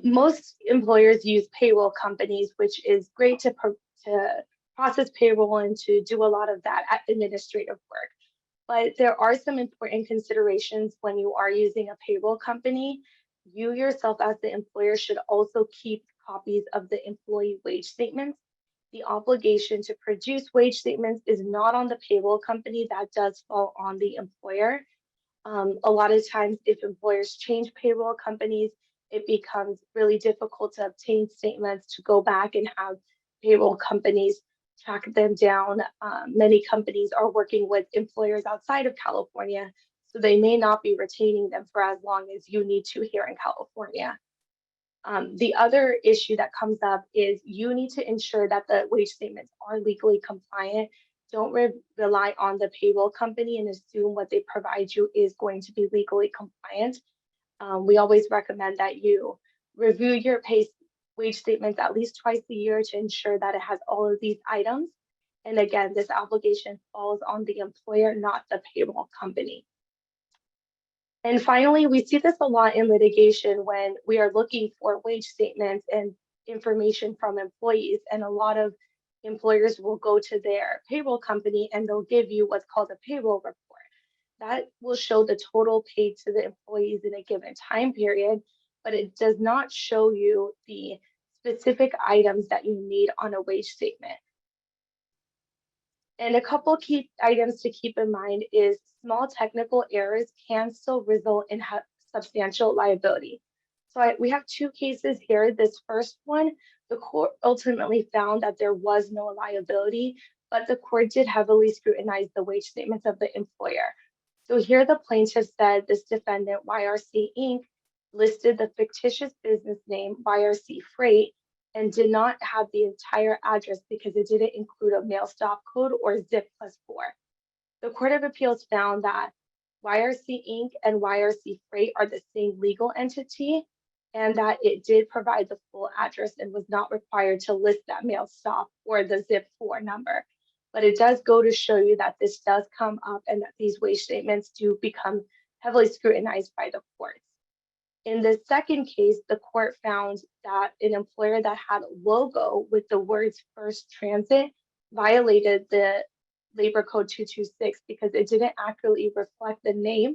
Most employers use payroll companies, which is great to process payroll and to do a lot of that administrative work. But there are some important considerations when you are using a payroll company. You yourself as the employer should also keep copies of the employee wage statements. The obligation to produce wage statements is not on the payroll company, that does fall on the employer. A lot of times if employers change payroll companies, it becomes really difficult to obtain statements, to go back and have payroll companies track them down. Many companies are working with employers outside of California, so they may not be retaining them for as long as you need to here in California. The other issue that comes up is you need to ensure that the wage statements are legally compliant. Don't rely on the payroll company and assume what they provide you is going to be legally compliant. We always recommend that you review your wage statements at least twice a year to ensure that it has all of these items. And again, this obligation falls on the employer, not the payroll company. And finally, we see this a lot in litigation when we are looking for wage statements and information from employees, and a lot of employers will go to their payroll company and they'll give you what's called a payroll report. That will show the total paid to the employees in a given time period, but it does not show you the specific items that you need on a wage statement. And a couple key items to keep in mind is small technical errors can still result in substantial liability. So we have two cases here. This first one, the court ultimately found that there was no liability, but the court did heavily scrutinize the wage statements of the employer. So here the plaintiff said this defendant, YRC Inc., listed the fictitious business name YRC Freight and did not have the entire address because it didn't include a mail stop code or zip +4. The Court of Appeals found that YRC Inc. and YRC Freight are the same legal entity, and that it did provide the full address and was not required to list that mail stop or the zip 4 number. But it does go to show you that this does come up and that these wage statements do become heavily scrutinized by the courts. In the second case, the court found that an employer that had a logo with the words First Transit violated the Labor Code 226 because it didn't accurately reflect the name,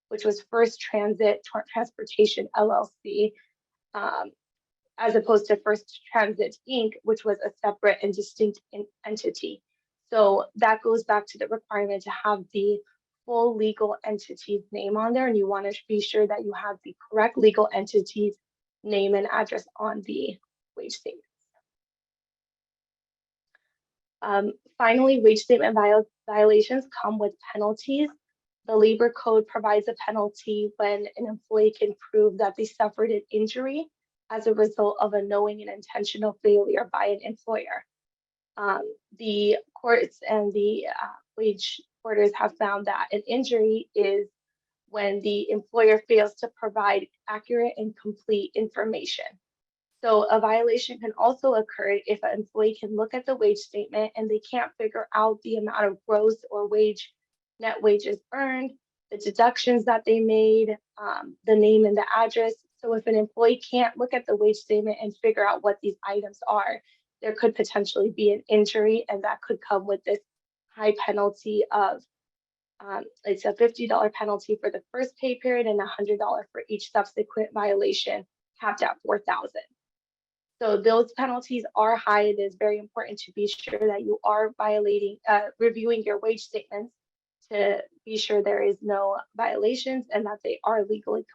which was First Transit Transportation LLC, as opposed to First Transit Inc., which was a separate and distinct entity. So that goes back to the requirement to have the full legal entity's name on there, and you want to be sure that you have the correct legal entity's name and address on the wage statements. Finally, wage statement violations come with penalties. The Labor Code provides a penalty when an employee can prove that they suffered an injury as a result of a knowing and intentional failure by an employer. The courts and the wage orders have found that an injury is when the employer fails to provide accurate and complete information. So a violation can also occur if an employee can look at the wage statement and they can't figure out the amount of gross or net wages earned, the deductions that they made, the name and the address. So if an employee can't look at the wage statement and figure out what these items are, there could potentially be an injury, and that could come with this high penalty of, it's a $50 penalty for the first pay period and $100 for each subsequent violation, capped at $4,000. So those penalties are high. It is very important to be sure that you are reviewing your wage statements to be sure there is no violations and that they are legally